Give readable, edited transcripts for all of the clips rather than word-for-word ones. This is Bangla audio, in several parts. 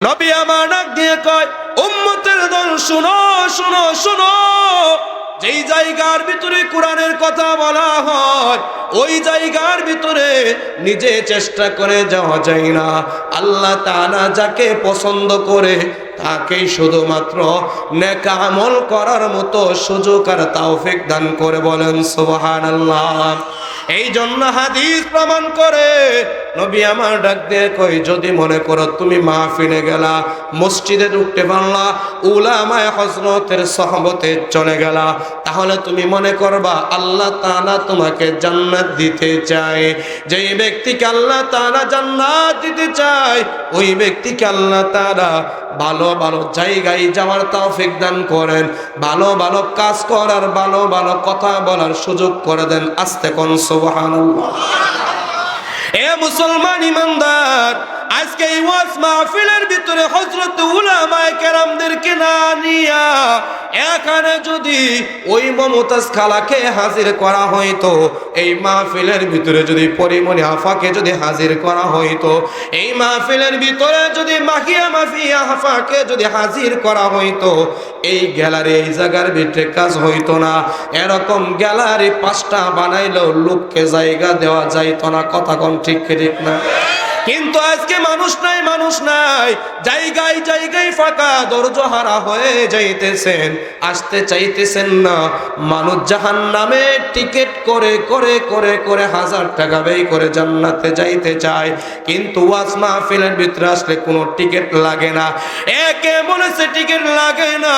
নবী আমার ডাক দিয়ে কয়, উম্মতের দল শুনো শুনো শুনো, যেই জায়গার ভিতরে কোরআনের কথা বলা হয় ওই জায়গার ভিতরে নিজে চেষ্টা করে যাওয়া যায় না। আল্লাহ তাআলা যাকে পছন্দ করে তাকেই শুধুমাত্র নেক আমল করার মতো সুযোগ আর তৌফিক দান করে। বলেন সুবহানাল্লাহ। এই জন্য হাদিস প্রমাণ করে, নবী আমার ডাক দিয়ে কই, যদি মনে করো তুমি মাহফিলে গেলা, মসজিদে ঢুকতে পারলা, উলামায়ে হযরতের সহবতে চলে গেলা, তাহলে তুমি মনে করবা আল্লাহ তাআলা তোমাকে জান্নাত দিতে চায়। যেই ব্যক্তিকে আল্লাহ তাআলা জান্নাত দিতে চায় ওই ব্যক্তিকে আল্লাহ তাআলা ভালো ভালো জায়গায় যাওয়ার তৌফিক দান করেন, ভালো ভালো কাজ করার, ভালো ভালো কথা বলার সুযোগ করে দেন। আস্তে কোন সুবহানাল্লাহ। এ মুসলমান ইমানদার, আজকে এই ওয়াজ মাহফিলের ভিতরে হযরত উলামায়ে কেরামদেরকে না নিয়া এখানে যদি ওই মমতাজ খালাকে হাজির করা হইতো, এই মাহফিলের ভিতরে যদি পরিমণি আফাকে যদি হাজির করা হইতো, এই মাহফিলের ভিতরে যদি মাহিয়া মাফিয়া আফাকে যদি হাজির করা হইতো, এই গ্যালারি এই জায়গার ভিতরে কাজ হইতো না। এরকম গ্যালারি 5টা বানাইলেও লোককে জায়গা দেওয়া যাইতো না। কথা কোন ঠিক ঠিক না? কিন্তু আজকে মানুষ নাই, মানুষ নাই, জায়গায় জায়গায় ফাঁকা, দরজহারা হয়ে যাইতেছেন, আসতে চাইতেছেন না। মানুষ জাহান্নামে টিকিট করে করে করে করে 1000 টাকা ব্যয় করে জান্নাতে যাইতে চায়, কিন্তু ওয়াজ মাহফিলের ভিতরে আসলে কোনো টিকিট লাগে না। একে বলেছে টিকিট লাগে না,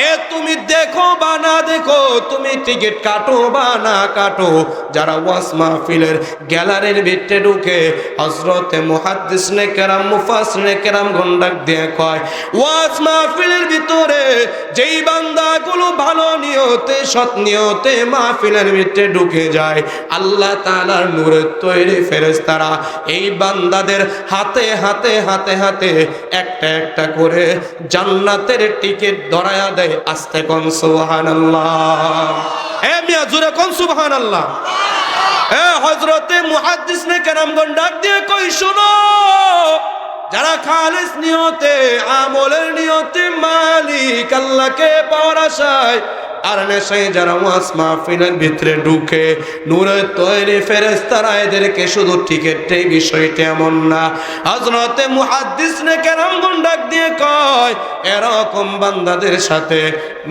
এ তুমি দেখো বা না দেখো, তুমি টিকিট কাটো বা না কাটো, যারা ওয়াজ মাহফিলের গ্যালারির ভিতরে ঢুকে হযরত মুহাদ্দিসনে কেরাম মুফাসসিরনে কেরাম গন্ডাক দিয়ে কয়, ওয়াজ মাহফিলের ভিতরে যেই বান্দাগুলো ভালো নিয়তে সৎ নিয়তে মাহফিলের ভিতরে ঢুকে যায়, আল্লাহ তাআলার নূরের তৈরি ফেরেশতারা এই বান্দাদের হাতে হাতে হাতে হাতে একটা একটা করে জান্নাতের টিকিট ধরায়া দেয়। আস্তে কোন সুবহানাল্লাহ। এ মিয়া জোরে কোন সুবহানাল্লাহ। হযরতে মুহাদ্দিসনে কেরামগণ ডাক দিয়ে কই, শোনো, যারা খালিস নিয়তে আমলের নিয়তে মালিক আল্লাহকে পাওয়ার আশায় আর নেশায় যারা ওয়াজ মাহফিলের ভিতরে ঢুকে, নূরের তৈরি ফেরেশতারা এদেরকে শুধু টিকিটের বিষয়টা এমন না। হযরতে মুহাদ্দিসনে কেরামগণ ডাক দিয়ে কয়, এরকম বান্দাদের সাথে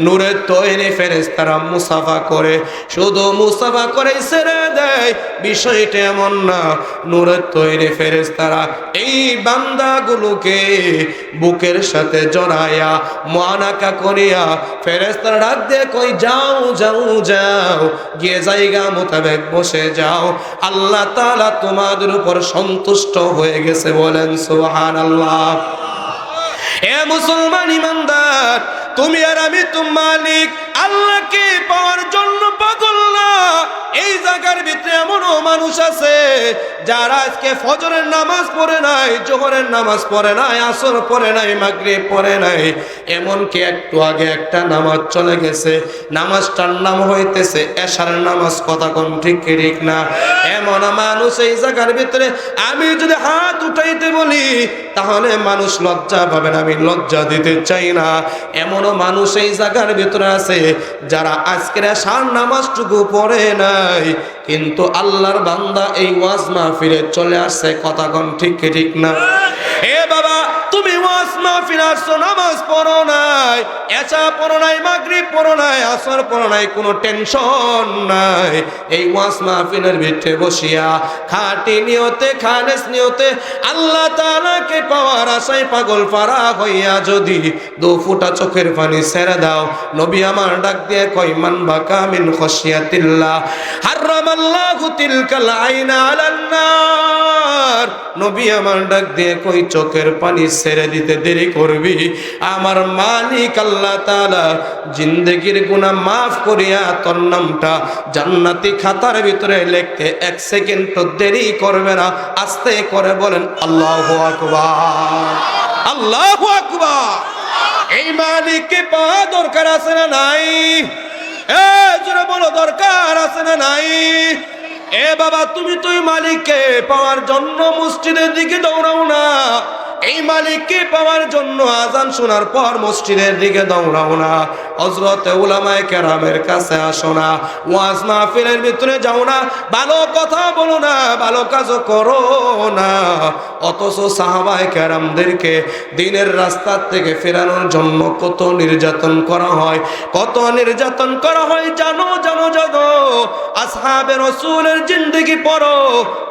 নূরের তৈরি ফেরেশতারা মুসাফা করে, শুধু মুসাফা করে ছেড়ে দেয়, বিষয়টা এমন না। নূরের তৈরি ফেরেশতারা এই বান্দাগুলোকে বুকের সাথে জড়ায়া মুআনাকা করিয়া ফেরেশতারা ডাক দিয়ে কই, যাও যাও যাও, গিয়ে জায়গা মোতাবেক বসে যাও, আল্লাহ তাআলা তোমাদের উপর সন্তুষ্ট হয়ে গেছে। বলেন সুবহানাল্লাহ। এ মুসলমান ইমানদার, তুমি আর আমি তো মালিক আল্লাহকে পাওয়ার জন্য পাগল না। এই জায়গার ভিতরে এমনও মানুষ আছে যারা আজকে ফজরের নামাজ পড়ে নাই, জোহরের নামাজ পড়ে নাই, আসর পড়ে নাই, মাগরিব পড়ে নাই, এমনকি একটু আগে একটা নামাজ চলে গেছে, নামাজটার নাম হইতেছে এশার নামাজ। কথা কোন ঠিক ঠিক না? এমন মানুষ এই জায়গার ভিতরে আমি যদি হাত উঠাইতে বলি তাহলে মানুষ লজ্জা পাবেন, আমি লজ্জা দিতে চাই না। এমনও মানুষ এই জায়গার ভিতরে আছে যারা আজকের এশার নামাজটুকু পড়ে নাই, কিন্তু আল্লাহর বান্দা এই ওয়াজ মাহফিলে চলে আসছে। কথা কোন ঠিক ঠিক না? এ বাবা, তুমি ওয়াজ মাহফিলে আসছো, নামাজ পড়ো নাই, এশা পড়ো নাই, মাগরিব পড়ো নাই, আসর পড়ো নাই, কোনো টেনশন নাই। এই ওয়াজ মাহফিলের ভিতরে বসিয়া খাঁটি নিয়তে খালেস নিয়তে আল্লাহ তাআলাকে পাওয়ার আশায় পাগল পারা হইয়া যদি 2 ফোঁটা চোখের পানি ছেড়ে দাও, নবী আমার ডাক দিয়ে কই, মান বাকা মিন খাশিয়াতিল্লাহ হারামাল্লাহু তিলকাল আইনা আলান নার। নবী আমার ডাক দিয়ে কই, চোখের পানি ছেড়ে দিতে দেরি করবি, আমার মালিক আল্লাহ তাআলা জিন্দেগির গুনাহ মাফ করিয়া তোর নামটা জান্নাতি খাতার ভিতরে লিখতে 1 সেকেন্ড তো দেরি করবে না। আস্তে করে বলেন আল্লাহু আকবার, আল্লাহু আকবার। এই মালিককে পাওয়া দরকার আছে না নাই? এ জোরে বলো, দরকার আছে না নাই? এ বাবা, তুমি তো মালিককে পাওয়ার জন্য মসজিদের দিকে দৌড়াও না, এই মালিককে পাওয়ার জন্য আজান শোনার পর মসজিদের দিকে দৌড়াও না, হযরতে উলামায়ে কেরামের কাছে আসো না, ওয়াজ মাহফিলের ভিতরে যাও না, ভালো কথা বলো না, ভালো কাজও করো না। অথচ সাহাবায়ে কেরামদেরকে দ্বীনের রাস্তা থেকে ফেরানোর জন্য কত নির্যাতন করা হয়, কত নির্যাতন করা হয় জানো জানো জানো। আসহাবে রাসূলের জিন্দেগি পড়ো,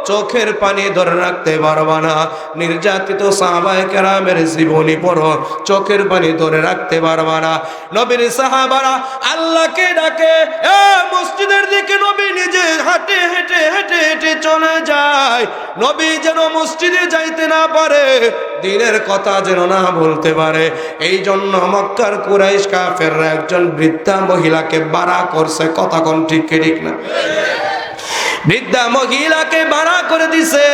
চোখের পানি ধরে রাখতে পারবা না। নির্যাতিত সাহাবায়ে কেরামের জীবনী পড়ো, চোখের পানি ধরে রাখতে পারবা না। নবীর সাহাবারা আল্লাহকে ডাকে, এ মসজিদের দিকে নবী নিজে হেঁটে হেঁটে হেঁটে হেঁটে চলে যায়। নবী যেন মসজিদে যাইতে না পারে, দ্বীনের কথা যেন না বলতে পারে। এই জন্য মক্কার কুরাইশ কাফেররা একজন বৃদ্ধা মহিলাকে বাড়া করছে। কথা কোন ঠিক কি ঠিক না? বৃদ্ধা মহিলাকে বাড়া করে দিছে,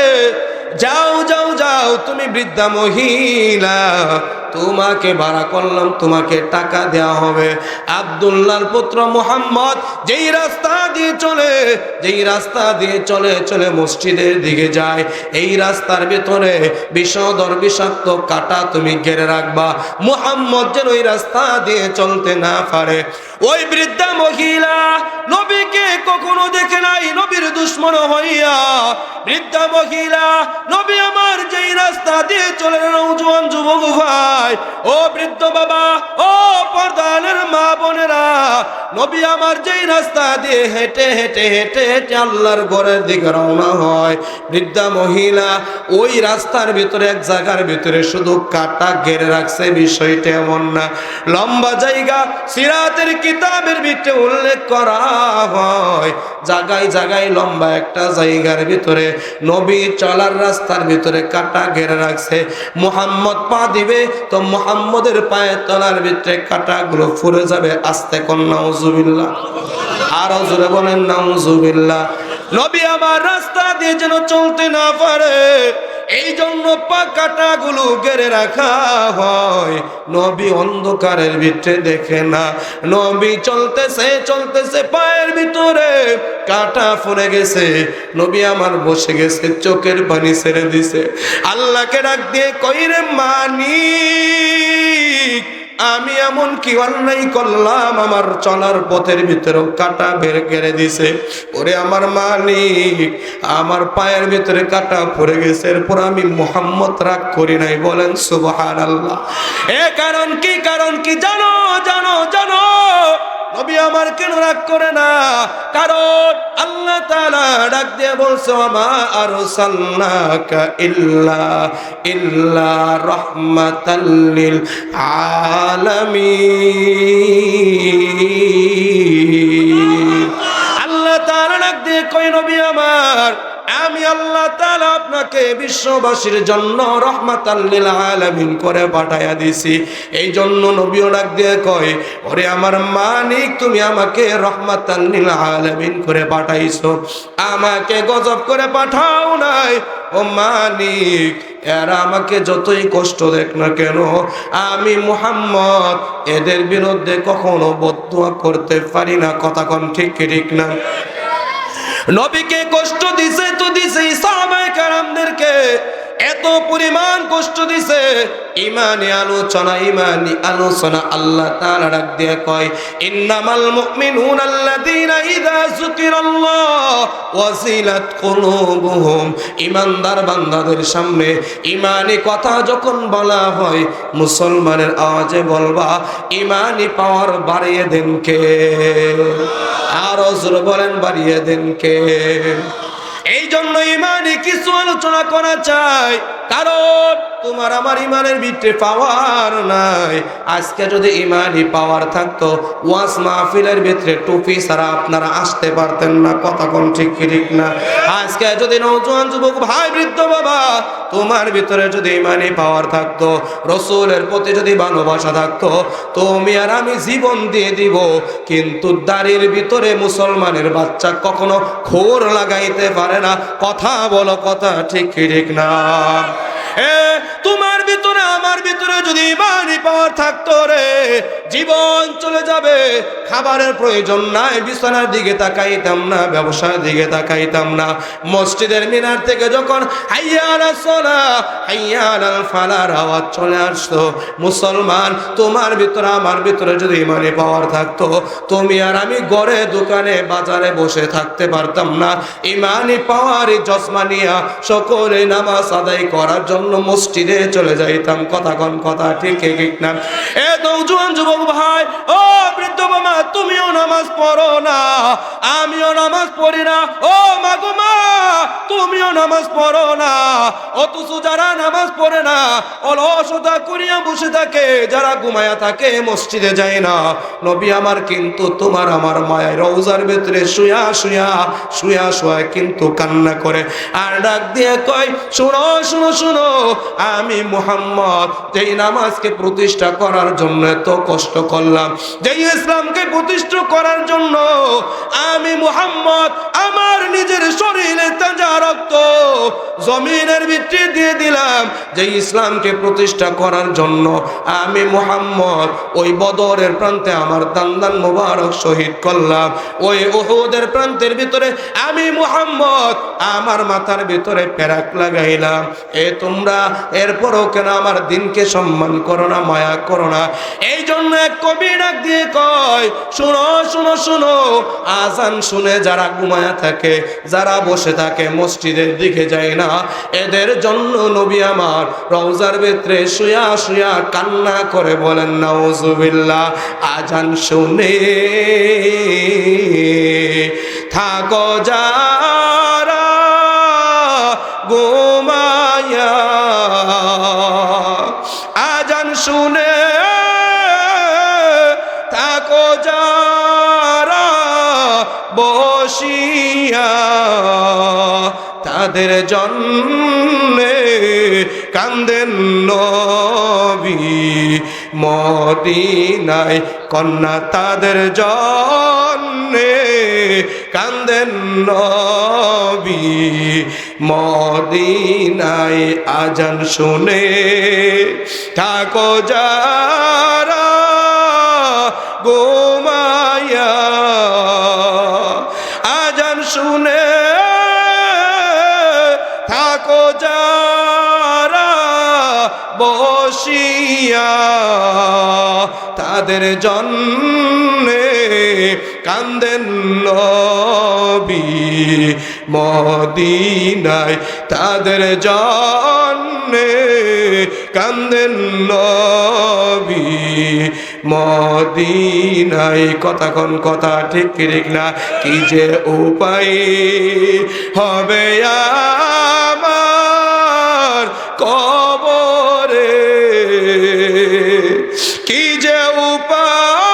যাও যাও যাও, তুমি বৃদ্ধা মহিলা, তোমাকে ভাড়া করলাম, তোমাকে টাকা দেওয়া হবে। আব্দুল্লাহর পুত্র মুহাম্মদ যেই রাস্তা দিয়ে চলে চলে মসজিদের দিকে যায়, এই রাস্তার ভিতরে বিষধর বিষাক্ত কাঁটা তুমি ঘিরে রাখবা, মুহাম্মদ যেন ওই রাস্তা দিয়ে চলতে না পারে। ওই বৃদ্ধা মহিলা নবীকে কখনো দেখে নাই, নবীর দুশমন হইয়া বৃদ্ধা মহিলা নবী আমার যেই রাস্তা দিয়ে চলে, নওজোয়ান যুবক ভাই, ও বৃদ্ধ বাবা, ও পর্দানের মা বোনেরা, নবী আমার যেই রাস্তা দিয়ে হেঁটে হেঁটে হেঁটে হেঁটে আল্লাহর ঘরের দিকে রওনা হয়, বৃদ্ধা মহিলা ওই রাস্তার ভিতরে এক জায়গার ভিতরে শুধু কাটা ঘিরে রাখছে। বিষয়টা এমন না, লম্বা জায়গা সিরাতের কিতাবের ভিতরে উল্লেখ করা হয়, জায়গায় জায়গায় লম্বা একটা জায়গার ভিতরে নবী চলার রাস্তার ভিতরে কাটা ঘিরে রাখছে। মুহাম্মদ পা দিবে তো মুহাম্মদের পায়ের তলার ভিতরে কাটাগুলো ফুরে যাবে। আস্তে কোন নাউজুবিল্লাহ, আরো জোরে বলেন নাউজুবিল্লাহ। নবী আমার রাস্তা দিয়ে যেন চলতে না পারে, এই জন্য পা কাটাগুলো ঘিরে রাখা হয়। নবী অন্ধকারের ভিতরে দেখে না, নবী চলতেছে চলতেছে পায়ের ভিতরে কাটা ফুরে গেছে, নবী আমার বসে গেছে, চোখের পানি ছেড়ে দিছে, আল্লাহকে ডাক দিয়ে কইরে মানিক, আমি এমন কি অন্যায় করলাম, আমার চলার পথের ভিতরেও কাটা বের করে দিছে। ওরে আমার মালিক, আমার পায়ের ভিতরে কাটা পড়ে গেছে, এরপর আমি মুহাম্মদ রাগ করি নাই। বলেন সুবহানাল্লাহ। এ কারণ কি জানো জানো জানো? নবী আমার কেন রাগ করে না? কারণ আল্লাহ তাআলা ডাক দিয়ে বলছে, মা আরসালনাকা ইল্লা রাহমাতাল লিল আলামিন। আল্লাহ তাআলা ডাক দিয়ে কই, নবী আমার, আমি আল্লাহ তাআলা আপনাকে বিশ্ববাসীর জন্য রহমাতাল লিল আলামিন করে পাঠায়া দিছি। এই জন্য নবীও ডাক দিয়ে কয়, ওরে আমার মালিক, তুমি আমাকে রহমাতাল লিল আলামিন করে পাঠাইছো, আমাকে গজব করে পাঠাও নাই। ও মালিক, এরা আমাকে যতই কষ্ট দেখ না কেন, আমি মুহাম্মদ এদের বিরুদ্ধে কখনো বদদুয়া করতে পারি না। কথা কোন ঠিক কি ঠিক না? নবীকে কষ্ট দিছে তো দিছেই, সাহাবায়ে কেরামদেরকে এত পরিমাণ কষ্ট দিছে। ইমানি আলোচনা আল্লাহ তাআলা ডাক দিয়ে কয়, ইন্নামাল মুমিনুনা আল্লাযীনা ইযা যুকিরাল্লাহ ওয়াজিলাত কুলুবুহুম। ঈমানদার বান্দাদের সামনে ইমানি কথা যখন বলা হয়, মুসলমানের আওয়াজে বলবা, ইমানি পাওয়ার বাড়িয়ে দেন কে? আরো জোরে বলেন, বাড়িয়ে দেন কে? এই জন্য ইমানি কিছু আলোচনা করা চাই, কারণ তোমার আমার ইমানের ভিতরে পাওয়ার নাই। আজকে যদি ইমানি পাওয়ার থাকতো, ওয়াজ মাহফিলের ভিতরে টুপি ছাড়া আপনারা আসতে পারতেন না। কথা কোন ঠিক কি ঠিক না? আজকে যদি নওজোয়ান যুবক ভাই, বৃদ্ধ বাবা, তোমার ভিতরে যদি ইমানি পাওয়ার থাকতো, রাসূলের প্রতি যদি ভালোবাসা থাকতো, তুমি আর আমি জীবন দিয়ে দিব। কিন্তু দাড়ির ভিতরে মুসলমানের বাচ্চা কখনো খোর লাগাইতে পারে না। কথা বলো, কথা ঠিক কি ঠিক না? তোমার ভিতরে আমার ভিতরে যদি ইমানি পাওয়ার থাকতো রে, জীবন চলে যাবে, খাবারের প্রয়োজন নাই, বিছানার দিকে তাকাইতাম না, ব্যবসার দিকে তাকাইতাম না। মসজিদের মিনার থেকে যখন হাইয়া আলাস সালাহ হাইয়া আলাল ফালাহর আওয়াজ চলে আসতো, মুসলমান তোমার ভিতরে আমার ভিতরে যদি ইমানি পাওয়ার থাকতো, তুমি আর আমি ঘরে দোকানে বাজারে বসে থাকতে পারতাম না। ইমানি পাওয়ারই চশমা নিয়া সকলে নামাজ আদায় করার জন্য মসজিদে চলে যাইতাম। কথা কোন কথা ঠিক ঠিক না? এ নওজোয়ান যুবক ভাই, ও বৃদ্ধ মামা, তুমিও নামাজ পড়ো না, আমিও নামাজ পড়ি না। ও মাগো মা, তুমিও নামাজ পড়ো না। অথচ যারা নামাজ পড়ে না, অলসতা করিয়া বসে থাকে, যারা ঘুমায়া থাকে, মসজিদে যায় না, নবী আমার কিন্তু তোমার আমার মায়ের রওজার ভিতরে শুয়া শুয়া শুয়া শুয়া কিন্তু কান্না করে আর ডাক দিয়ে কয়, শুনো শুনো শুনো, আমি মুহাম্মদ যেই নামাজকে প্রতিষ্ঠা করার জন্য এত কষ্ট করলাম, যেই ইসলামকে প্রতিষ্ঠা করার জন্য আমি মুহাম্মদ আমার নিজের শরীরে তাজা রক্ত জমিনের ভিতরে দিয়ে দিলাম, যেই ইসলামকে প্রতিষ্ঠা করার জন্য আমি মুহাম্মদ ওই বদরের প্রান্তে আমার দান্দান মুবারক শহীদ করলাম, ওই উহুদের প্রান্তের ভিতরে আমি মুহাম্মদ আমার মাথার ভিতরে পেরাক লাগাইলাম। তোমরা এরপরও কেন আমার দিনকে সম্মান করো না, মায়া করো না? এই জন্য এক কবি ডাক দিয়ে কয়, শুনো শুনো শুনো, আজান শুনে যারা ঘুমায়া থাকে, যারা বসে থাকে, মসজিদের দিকে যায় না, এদের জন্য নবী আমার রওজার ভিতরে শুয়া শুয়া কান্না করে বলেন নাউজুবিল্লাহ। আজান শুনে থাকো যারা ঘুমায়া, আজান শুনে থাকো যারা বসিয়া, তাদের জন্যে কান্দেন নবী মদিনায়, কন্যা তাদের জন্যে কান্দেন নবী মদিনায়। আজান শুনে থাকো যারা ঘুমায়া, আজান শুনে থাকো যারা বসিয়া, তাদের জন্যে কান্দেন নবী মদিনায়, তাদের জন্যে কান্দেন নবী মদিনায়। কথা কোন কথা ঠিক ঠিক না? কি যে উপায় হবে আমার কবরে, কি যে উপায়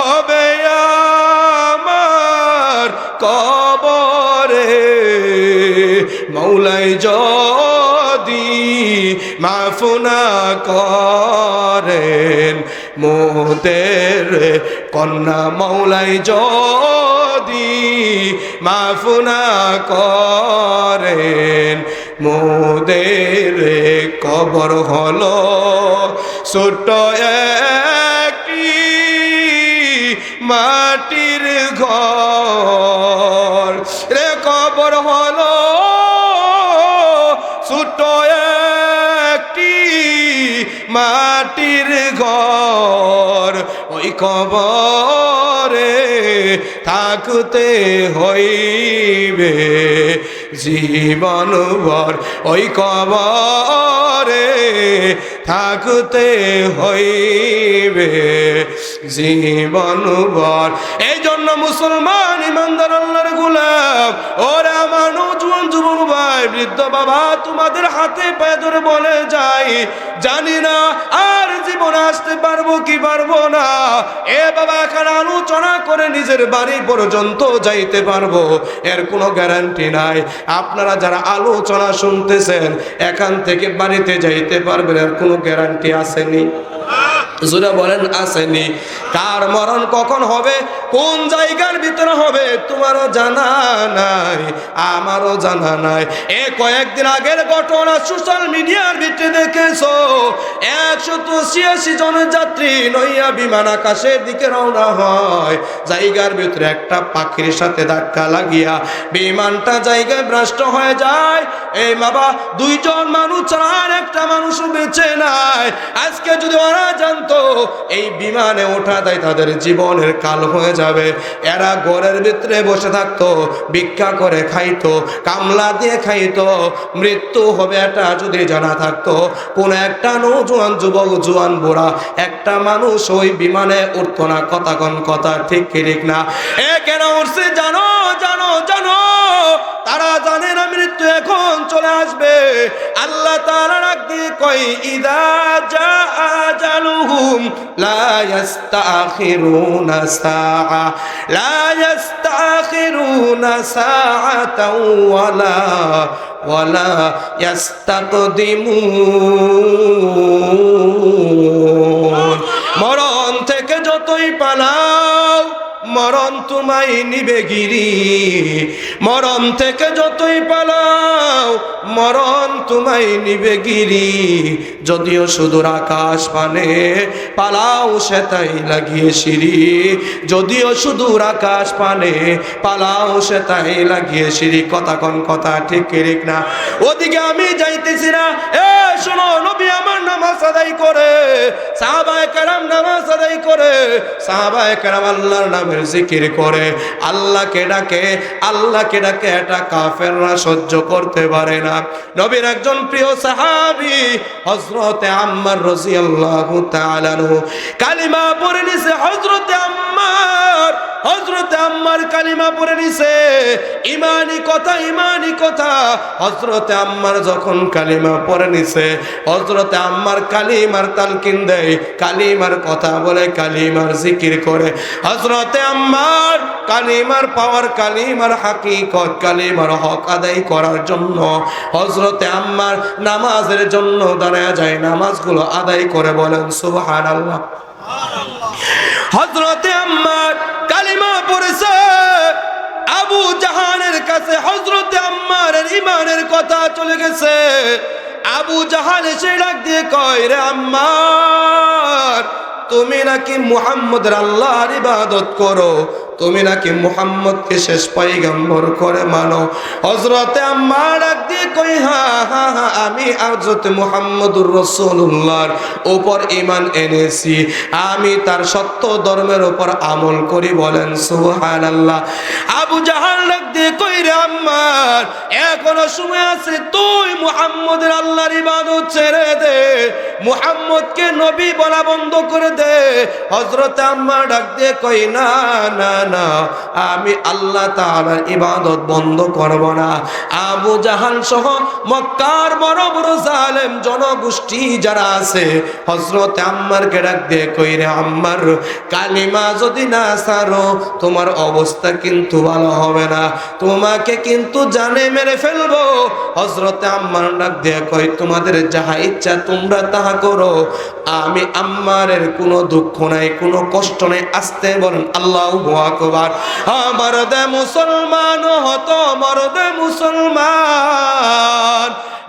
হবে আমার কবরে, মৌলাই যদি মাফ না করেন মোদের কন্যা, মৌলাই যদি মাফ না করেন মোদের, কবর হলো ছোট একটি মাটির ঘর রে, কবর হলো ছোট একটি মাটির ঘর, ওই কবরে থাকতে হইবে জীবনভর, ওই কবরে থাকতে হইবে জীবনভর। এই জন্য মুসলমান ইমানদার আল্লাহর গোলাম, ওরে আমার নওজোয়ান যুবক ভাই, বৃদ্ধ বাবা, তোমাদের হাতে পায়ে ধরে বলে যাই, জানি না আর জীবনে আসতে পারবো কি পারবো না। এ বাবা, এখানে আলোচনা করে নিজের বাড়ি পর্যন্ত যাইতে পারবো এর কোনো গ্যারান্টি নাই। আপনারা যারা আলোচনা শুনতেছেন, এখান থেকে বাড়িতে যাইতে পারবেন এর কোনো গ্যারান্টি আসেনি? জোরে বলেন আসেনি? কার মরণ কখন হবে, কোন জায়গার ভিতরে হবে, তোমারও জানা নাই, আমারও জানা নাই। কয়েকদিন আগের ঘটনা সোশ্যাল মিডিয়ার ভিতরে দেখেছো, এক 186 জন যাত্রী নইয়া বিমান আকাশের দিকে রওনা হয়। জায়গার ভিতরে একটা পাখির সাথে ধাক্কা লাগিয়া বিমানটা জায়গায় ভ্রষ্ট হয়ে যায়। এই বাবা, 2 জন মানুষ ছাড়া আর একটা মানুষ বেঁচে নাই। আজকে যদি ওরা জানতো এই বিমানে ওঠা তাই তাদের জীবনের কাল হয়ে যাবে, এরা ঘরের ভিতরে বসে থাকতো, ভিক্ষা করে খাইতো, কামলা দিয়ে খাইতো, মৃত্যু হবে এটা যদি জানা থাকতো, কোন একটা নৌজওয়ান যুবক জোয়ান বুড়া একটা মানুষ ওই বিমানে উঠতো না। কথা ঠিক ঠিক না? এ কেন উঠছে জানো? জানো জানো তারা জানে না মৃত্যু এখন চলে আসবে। আল্লাহ তাআলা ডাক দিয়ে কই, ইদা জা আজালুহুম লা ইস্তাখিরুনা সাআ লা ইস্তাখিরুনা সাআতাও ওয়ালা ইস্তাকদিমুন। মরণ থেকে যতই পালাও মরণ তোমায় নিবে গিরি, মরণ থেকে যতই পালাও মরণ তোমায় নিবে গিরি। যদিও সুদূর আকাশ পানে পালাও সে তাই লাগিয়ে সিঁড়ি, যদিও সুদূর আকাশ পানে পালাও সে তাই লাগিয়ে সিঁড়ি। কথা ঠিক ঠিক না? ওদিকে আমি যাইতেছি না। এ শোনো, নবী আমার নামাজ আদায় করে, সাহাবায়ে কেরাম নামাজ আদায় করে, সাহাবায়ে কেরাম আল্লাহর নামে জিকির করে, আল্লাহকে ডাকে এটা কাফেররা সহ্য করতে পারে না। নবীর একজন প্রিয় সাহাবী হযরতে আম্মার রাদিয়াল্লাহু তাআলা আনহু কালিমা পড়ে নিছে। হযরতে আম্মার কালিমা পড়ে নিছে, ইমানি কথা। হযরতে আম্মার যখন কালিমা পড়ে নিছে, হযরতে আম্মার কালিমার তালকিন দেয়, কালিমার কথা বলে, কালিমার জিকির করে। হযরতে আম্মার কালিমার পাওয়ার, কালিমার হাকিকত, কালিমার হক আদায় করার জন্য হযরতে আম্মার নামাজের জন্য দাঁড়ায় যায়, নামাজগুলো আদায় করে। বলেন সুবহানাল্লাহ। হযরতে আম্মার কালিমা পড়েছে, আবু জাহালের কাছে হযরতে আম্মারের ঈমানের কথা চলে গেছে। আবু জাহাল এসে ডাক দিয়ে কয়, রে আম্মার, তুমি নাকি মুহাম্মদের আল্লাহর ইবাদত করো, তুমি নাকি মুহাম্মদকে শেষ পয়গম্বর করে মানো। হযরতে আম্মার ডাক দিয়ে কই, হ্যাঁ আমি হযরতে মুহাম্মদুর রাসূলুল্লাহর উপর ঈমান এনেছি, আমি তার সত্য ধর্মের উপর আমল করি। বলেন সুবহানাল্লাহ। আবু জাহাল ডাক দিয়ে কই, রে আম্মার, এখনো সময় আছে, তুই মুহাম্মদের আল্লাহর ইবাদত ছেড়ে দে, মুহাম্মদকে নবী বলা বন্ধ করে দে। হযরতে আম্মার ডাক দিয়ে কই, না, আমি আল্লাহ তাআলার ইবাদত বন্ধ করব না। আবু জাহাল সহ মক্কার বড় বড় জালেম জনগোষ্ঠী যারা আছে হযরতে আম্মারকে ডাক দিয়ে কই, রে আম্মার, কালিমা যদি না ছাড়ো তোমার অবস্থা কিন্তু ভালো হবে না, তোমাকে কিন্তু জানে মেরে ফেলবো। হযরতে আম্মার ডাক দিয়ে কই, তোমাদের যাহা ইচ্ছা তোমরা তাহা করো, আমি আম্মারের কোনো দুঃখ নাই, কোনো কষ্ট নাই। আস্তে বলেন আল্লাহু আকবার। মরদে মুসলমান হতো, মরদে মুসলমান,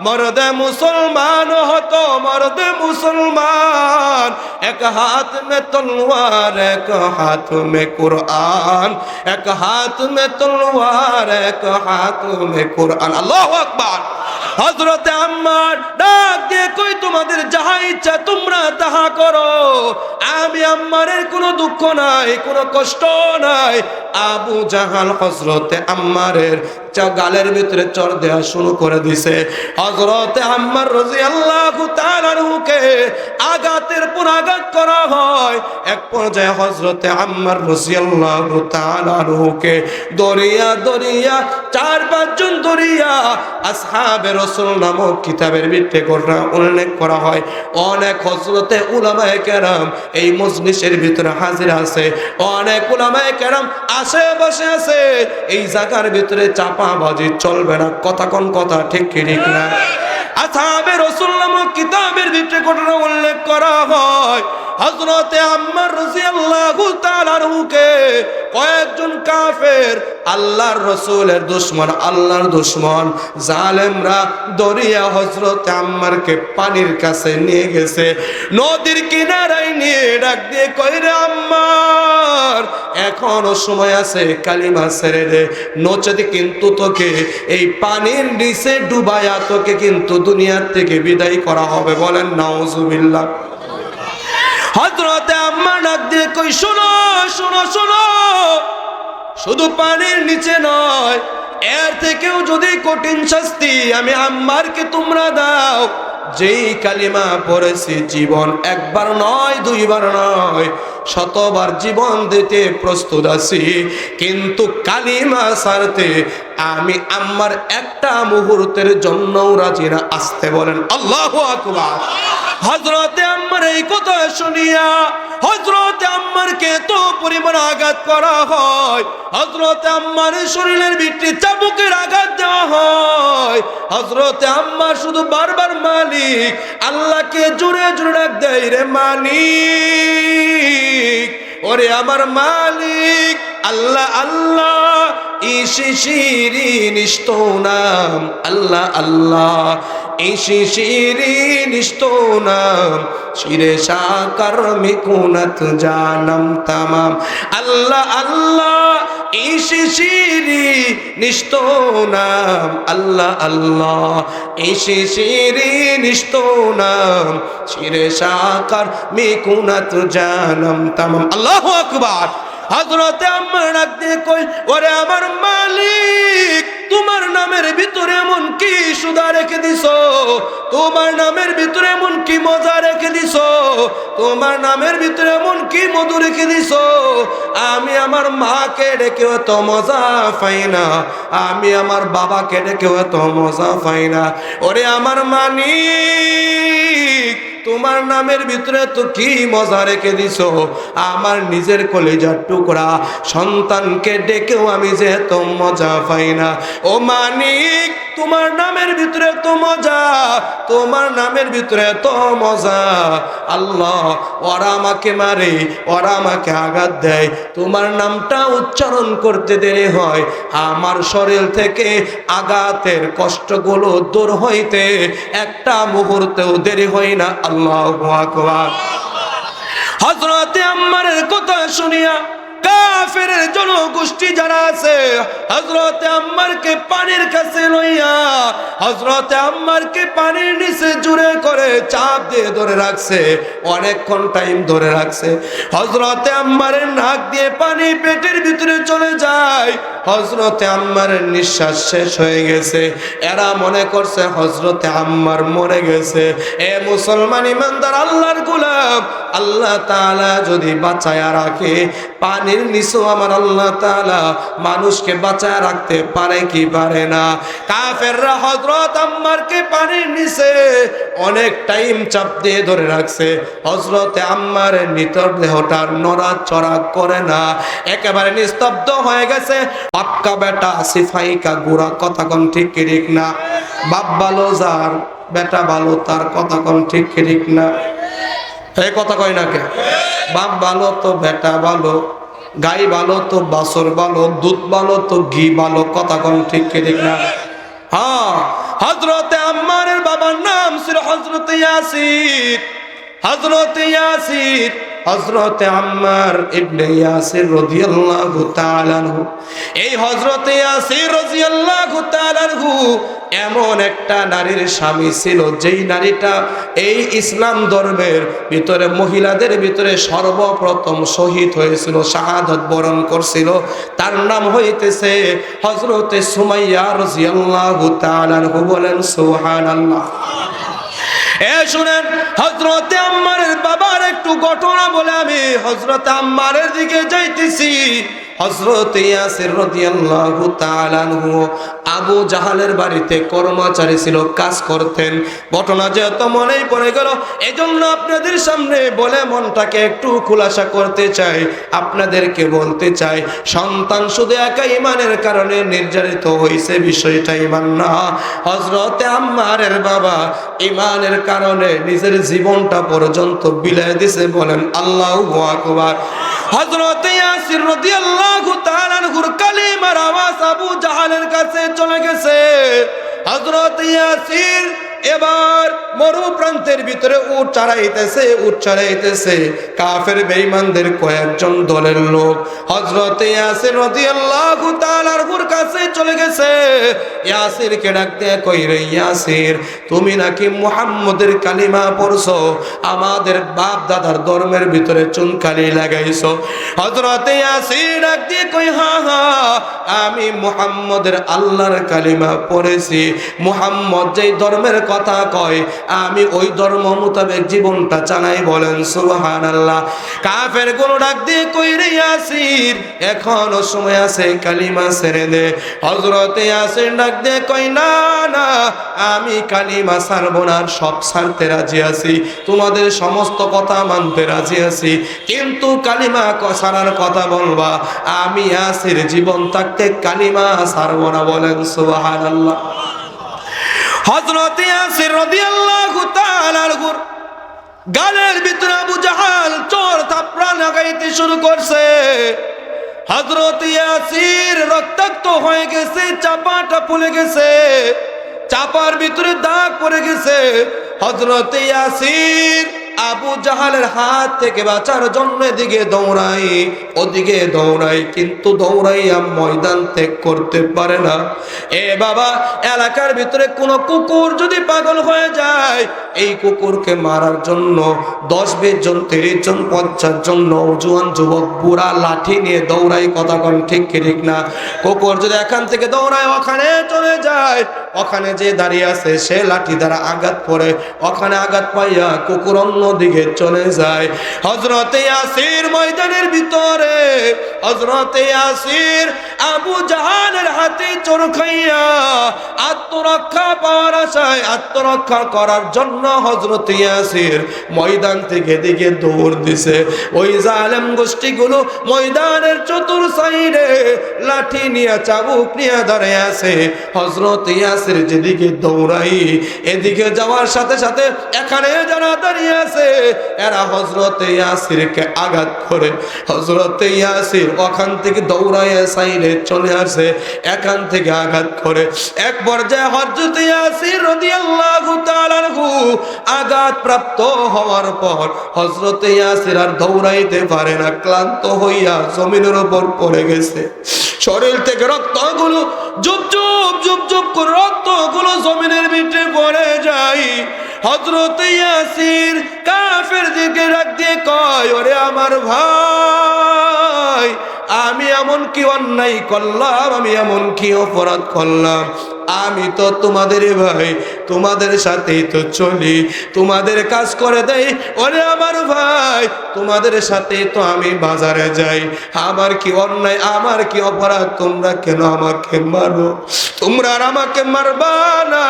मर्दे मुसलमान हो तो मर्द मुसलमान, एक हाथ में तलवार एक हाथ में कुरान, एक हाथ में तलवार एक हाथ में कुरान। अल्लाहु अकबर। हजरत अम्मार डाक দিয়ে কই তোমাদের যাহা ইচ্ছা তোমরা তাহা করো, আমি আম্মারের কোনো দুঃখ নাই, কোনো কষ্ট নাই। আবু জাহাল হযরতে আম্মারের গালের ভিতরে চর দেয়া শুরু করে দিছে। হযরতে আম্মার রাদিয়াল্লাহু তাআলা আনহুকে আঘাতের পর আঘাত করা হয়। এক পর্যায়ে হযরতে আম্মার রাদিয়াল্লাহু তাআলা আনহুকে দরিয়া দরিয়া 4-5 জন দরিয়া আসহাবে রাসূল নামক কিতাবের ভিতরে ঘটনা উল্লেখ করা হয়। অনেক হযরতে উলামায়ে কেরাম এই মজলিসের ভিতরে হাজির আছে, অনেক উলামায়ে কেরাম আশেপাশে আছে। এই জায়গার ভিতরে চাপাবাজি চলবে না, কথা কোন কথা ঠিক কি ঠিক না? আসহাবে রাসূল নামক কিতাবের ভিতরে ঘটনা উল্লেখ করা হয়। হযরতে আম্মার রাদিয়াল্লাহু তাআলা আনহুকে কয়েকজন কাফের, আল্লাহর রাসূলের দুশমন, আল্লাহর দুশমন জালেমরা দরিয়া হযরতে আম্মারকে পানির কাছে নিয়ে গেছে। নদীর কিনারায় নিয়ে ডাক দিয়ে কইরে, আম্মার এখনো সময় আছে, কালিমা ছেড়ে দে, নচেত কিন্তু তোকে এই পানির নিচে ডুবায়া তোকে কিন্তু দুনিয়ার থেকে বিদায় করা হবে। বলেন নাউজুবিল্লাহ। হযরতে আম্মার ডাক দিয়ে কই, শোনো শোনো শোনো, শুধু পানির নিচে নয়, এর থেকেও যদি কঠিন শাস্তি আমি আম্মারকে তোমরা দাও, যেই কালিমা পড়েছি জীবন একবার নয় দুইবার নয় শতবার জীবন দিতে প্রস্তুত আছি, কিন্তু কালিমা ছাড়তে আমি আম্মার একটা মুহূর্তের জন্যও রাজি না। আসতে বলেন আল্লাহু আকবার। হযরতে আম্মার এই কথা শুনিয়া হযরতে আম্মারকে তো পরিমাণ আঘাত করা হয়, হযরতে আম্মার শরীরের ভিতরে চাবুকের আঘাত দেওয়া হয়। হযরতে আম্মার শুধু বারবার মালিক আল্লাহকে জোরে জোরে ডাক দেয়, রে মালিক, ওরে আমার মালিক আল্লাহ আল্লাহ, শিশিরিন নাম আল্লাহ আল্লাহ, শিশিরিন নাম শিরে সাকার মিকুনাত জানাম তামাম আল্লাহ আল্লাহ, শিশিরিন নাম আল্লাহ আল্লাহ, শিশিরিন নাম শিরে সাকার মিকুনাত জানাম তামাম। আল্লাহু আকবার। হযরতে আম্মার ডাক দিয়ে কই, ওরে আমার মালিক, তোমার নামের ভিতরে এমন কি সুধা রেখে দিছো, তোমার নামের ভিতরে এমন কি মজা রেখে দিছো, তোমার নামের ভিতরে এমন কি মধু রেখে দিছো, আমি আমার মাকে ডেকেও এত মজা পাই না, আমি আমার বাবাকে ডেকেও এত মজা পাই না। ওরে আমার মালিক, তোমার নামের ভিতরে তো কি মজা রেখে দিছো, আমার নিজের কলিজার টুকরা সন্তানকে ডেকেও আমি যে এত মজা পাই না। ও মালিক, তোমার নামের ভিতরে তো মজা, তোমার নামের ভিতরে তো মজা। আল্লাহ, ওরা আমাকে মারে, ওরা আমাকে আঘাত দেয়, তোমার নামটা উচ্চারণ করতে দেরি হয়, আমার শরীর থেকে আঘাতের কষ্টগুলো দূর হইতে একটা মুহূর্তেও দেরি হয় না। আল্লাহু আকবার। হযরতে আম্মারের কথা শুনিয়া কাফের জনগোষ্ঠী যারা আছে হযরতে আম্মারকে পানির কাছে লইয়া হযরতে আম্মারকে পানির নিচে জোরে করে চাপ দিয়ে ধরে রাখছে, অনেকক্ষণ টাইম ধরে রাখছে। হযরতে আম্মারের নাক দিয়ে পানি পেটের ভিতরে চলে যায়, হযরতে আম্মারের নিঃশ্বাস শেষ হয়ে গেছে। এরা মনে করছে হযরতে আম্মার মরে গেছে। এ মুসলমান ইমানদার আল্লাহর গোলাম, আল্লাহ তাআলা যদি বাঁচায়া রাখে, পানির নিচেও আমার আল্লাহ তাআলা মানুষকে বাঁচায়া রাখতে পারে কি পারে না? কাফেররা হযরত আম্মারকে পানির নিচে অনেক টাইম চাপ দিয়ে ধরে রাখছে। হযরতে আম্মারের নিতর দেহটা নড়াচড়া করে না, একেবারে নিস্তব্ধ হয়ে গেছে। পাক্কা বেটা সিফাইকা গুড়া, কথা কোন ঠিক কি ঠিক না? বাপ ভালো যার, বেটা ভালো তার, কথা কোন ঠিক কি ঠিক না? এই কথা কয় না কে? বাপ ভালো তো বেটা ভালো, গাই ভালো তো বাছর ভালো, দুধ ভালো তো ঘি ভালো, কথা কোন ঠিক কি ঠিক না? হ্যাঁ, হযরতে আম্মারের বাবার নাম ছিল হযরতে ইয়াসির। হযরতে ইয়াসির, হযরতে আম্মার ইবনে ইয়াসির রাদিয়াল্লাহু তাআলা আনহু। এই হযরতে ইয়াসির রাদিয়াল্লাহু তাআলা আনহু এমন একটা নারীর স্বামী ছিল, যেই নারীটা এই ইসলাম ধর্মের ভিতরে মহিলাদের ভিতরে সর্বপ্রথম শহীদ হয়েছিল, শাহাদাত বরণ করছিল। তার নাম হইতেছে হযরতে সুমাইয়া রাদিয়াল্লাহু তাআলা আনহু। বলেন সুবহানাল্লাহ। এ শুনেন, হযরতে আম্মারের বাবার একটু ঘটনা বলে আমি হযরতে আম্মারের দিকে যাইতেছি। হযরতে ইয়াসির রাদিয়াল্লাহু তাআলা আনহু আবু জাহালের বাড়িতে কর্মচারী ছিল, কাজ করতেন। ঘটনা যেহেতু মনেই পড়ে গেল, এজন্য আপনাদের সামনে বলে মনটাকে একটু খুলাসা করতে চাই, আপনাদেরকে বলতে চাই, সন্তান শুধু একা ইমানের কারণে নির্যাতিত হয়েছে বিষয়টা ইমান না। হযরতে আম্মারের বাবা ইমানের কারণে নিজের জীবনটা পর্যন্ত বিলাই দিছে, বলেন আল্লাহু আকবার। হযরতে ইয়াসির রাদিয়াল্লাহু তাআলা আনহুর কালিমার আওয়াজ আবু জাহালের কাছে চলে গেছে। হযরতে ইয়াসির এবার মরু প্রান্তের ভিতরে উট চড়াইতেছে কাফের বেঈমানদের কয়েকজন দলের লোক হযরতে ইয়াসির রাদিয়াল্লাহু তাআলা আনহুর কাছে চলে গেছে। ইয়াসিরকে ডাক দিয়ে কই, রে ইয়াসির, তুমি নাকি মুহাম্মদের কালিমা পড়ছো, আমাদের বাপ দাদার ধর্মের ভিতরে চুনকালি লাগাইছো। হযরতে ইয়াসির ডাক দিয়ে কই, হ্যাঁ, আমি মুহাম্মদের আল্লাহর কালিমা পড়েছি। মুহাম্মদ যেই ধর্মের কথা কয় আমি ওই ধর্ম মোতাবেক জীবনটা চালাই, বলেন সুবহানাল্লাহ। কাফের গুলো ডাক দিয়ে কই, রে ইয়াসির, এখনো সময় আছে, কালিমা ছেড়ে দে। হযরতে ইয়াসির ডাক দিয়ে কই, না না, আমি কালিমা ছাড়বো না, সব ছাড়তে রাজি আছি, তোমাদের সমস্ত কথা মানতে রাজি আছি, কিন্তু কালিমা ছাড়ার কথা বলবা, আমি ইয়াসির জীবন থাকতে কালিমা ছাড়বো না, বলেন সুবহানাল্লাহ। হযরত ইয়াসির রাদিয়াল্লাহু তাআলা আনহু গালের ভিতরে আবু জাহাল চোর থাপড়া লাগাইতে শুরু করছে। হযরত ইয়াসির রক্তাক্ত হয়ে গেছে, চাপাটা ফুলে গেছে, চাপার ভিতরে দাগ পড়ে গেছে। হযরত ইয়াসির আবু জাহালের হাত থেকে বাঁচার জন্য এদিকে দৌড়াই ওদিকে দৌড়াই, কিন্তু দৌড়াইয়া ময়দান ত্যাগ করতে পারে না। এ বাবা, এলাকার ভিতরে কোনো কুকুর যদি পাগল হয়ে যায়, এই কুকুরকে মারার জন্য 10-20 জন 30 জন 50 জন নওজোয়ান যুবক বুড়া লাঠি নিয়ে দৌড়াই, কথা কোন ঠিক ঠিক না? কুকুর যদি এখান থেকে দৌড়ায় ওখানে চলে যায়, ওখানে যে দাঁড়িয়ে আছে সে লাঠি দ্বারা আঘাত করে, ওখানে আঘাত পাইয়া কুকুর অন্য দিকে চলে যায়। হযরতে ইয়াসির ময়দানের ভিতরে, হযরতে ইয়াসির আবু জাহালের হাতে চোর খাইয়া আত্মরক্ষা পাওয়ার আশায়, আত্মরক্ষা করার জন্য হযরতে ইয়াসির ময়দান থেকে দিকে দৌড় দিছে। ওই জালেম গোষ্ঠীগুলো ময়দানের চতুর সাইডে লাঠি নিয়ে চাবুক নিয়ে দাঁড়িয়ে আছে। হযরতে ইয়াসির যেদিকে দৌড়াই, এদিকে যাওয়ার সাথে সাথে এখানে যারা দাঁড়িয়ে আছে এরা হযরতে ইয়াসিরকে আঘাত করে। হযরতে ইয়াসির ওখান থেকে দৌড়াইয়া সাইডে চলে আসে, এখান থেকে আঘাত করে। এক পর্যায়ে হযরতে ইয়াসির রাদিয়াল্লাহু তাআলা আনহু আঘাত প্রাপ্ত হওয়ার পর হযরতে ইয়াসির আর দৌড়াইতে পারে না, ক্লান্ত হইয়া জমিনের উপর পড়ে গেছে। শরীর থেকে রক্তগুলো জুপ জুপ জুপ জুপ করে রক্তগুলো জমিনের ভিতরে পড়ে যায়। হযরতে ইয়াসির কাফের দিকে ডাক দিয়ে কয়, ওরে আমার ভাই, আমি এমন কি অন্যায় করলাম, আমি এমন কি অপরাধ করলাম? আমি তো তোমাদের ভাই, তোমাদের সাথেই তো চলি, তোমাদের কাজ করে দেই। ওরে আমার ভাই, তোমাদের সাথে তো আমি বাজারে যাই, আমার কি অন্যায়, আমার কি অপরাধ? তোমরা কেন আমাকে মারো? তোমরা আর আমাকে মারবা না,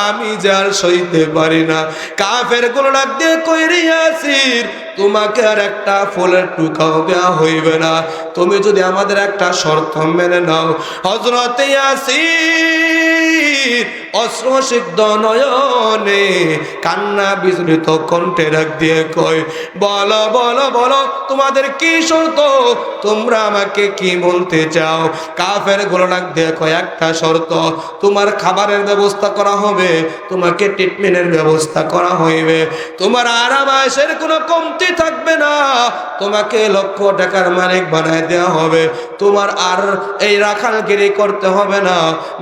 আমি যার সইতে পারি না। কাফের গুলো ডাক দিয়ে কই, রে ইয়াসির, তোমাকে আর একটা ফুলের টুকাও দেওয়া হইবে না, তুমি যদি আমাদের একটা শর্ত মেনে নাও। হযরতে ইয়াসির অশ্রুসিক্ত নয়নে কান্না বিজড়িত কণ্ঠে ডাক দিয়ে কয়, বলো বলো বলো, তোমাদের কি শর্ত? তোমরা আমাকে কি বলতে চাও? কাফের গুলো ডাক দিয়ে কয়, একটা শর্ত, তোমার খাবারের ব্যবস্থা করা হবে, তোমাকে ট্রিটমেন্টের ব্যবস্থা করা হইবে, তোমার আরাম আয়েশের কোনো কমতি থাকবে না, তোমাকে লক্ষ টাকার মালিক বানায় দেওয়া হবে, তোমার আর এই রাখালগিরি করতে হবে না,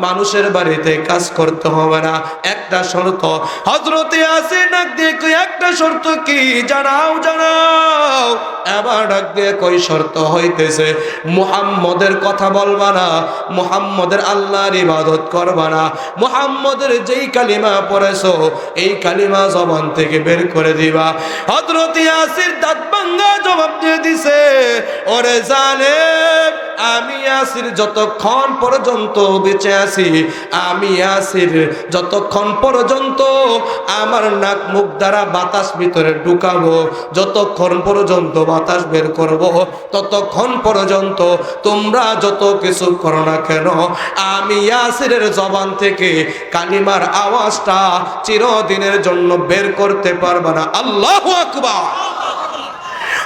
মানুষের বাড়িতে কাজ করতে হবে না, একটা শর্ত। হযরতে ইয়াসির ডাক দিয়ে কই, একটা শর্ত কি? জানাও জানাও। এবার ডাক দিয়ে কই, শর্ত হইতেছে মুহাম্মদের কথা বলবা না, মুহাম্মদের আল্লাহর ইবাদত করবা না, মুহাম্মদের যেই কালিমা পড়েছো এই কালিমা জবান থেকে বের করে দিবা। হযরতে ইয়াসির দাঁত ভাঙ্গা জবাব দিয়ে দিছে, ওরে জালেম, আমি ইয়াসির যতক্ষণ পর্যন্ত বেঁচে আছি, আমি ইয়াসির যতক্ষণ পর্যন্ত আমার নাক মুখ দ্বারা বাতাস ভিতরে ঢুকাবো, যতক্ষণ পর্যন্ত বাতাস বের করব, ততক্ষণ পর্যন্ত তোমরা যত কিছু করো না কেন, আমি ইয়াসিরের জবান থেকে কালিমার আওয়াজটা চিরদিনের জন্য বের করতে পারবে না। আল্লাহু আকবার।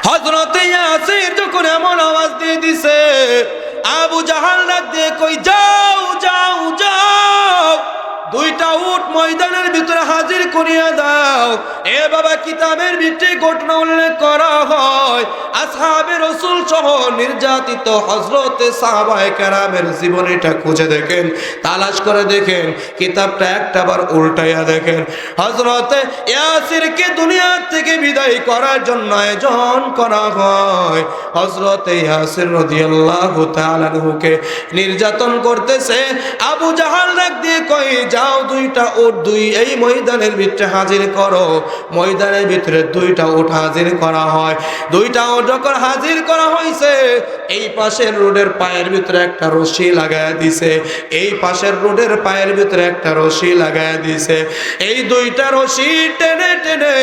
হযরত ইয়াসির যখন এমন আওয়াজ দিয়ে দিছে, আবু জাহাল ডাক দিয়ে কই, যাও যাও যাও, দুইটা উট ময়দানের ভিতরে হাজির করিয়া দাও। এ বাবা, কিতাবের ভিতরে ঘটনা উল্লেখ করা হয়, আসহাবে রাসূল সহ নির্যাতিত হযরতে সাহাবায়ে কেরামের জীবনীটা খুঁজে দেখেন, তালাশ করে দেখেন, কিতাবটা একটাবার উল্টাইয়া দেখেন। হযরতে ইয়াসিরকে দুনিয়া থেকে বিদায় করার জন্য আয়োজন করা হয়। হযরতে ইয়াসির রাদিয়াল্লাহু তাআলা আনহুকে নির্যাতন করতেছে। আবু জাহাল ডাক দিয়ে কই, যাও দুইটা উট এই ময়দানের ভিতরে হাজির করো। ময়দানের ভিতরে দুইটা উট হাজির করা হয়। দুইটা উট যখন হাজির করা হয়েছে, এই পাশের রোডের পায়ের ভিতরে একটা রশি লাগায় দিছে, এই পাশের রোডের পায়ের ভিতরে একটা রশি লাগায় দিছে। এই দুইটা রশি টেনে টেনে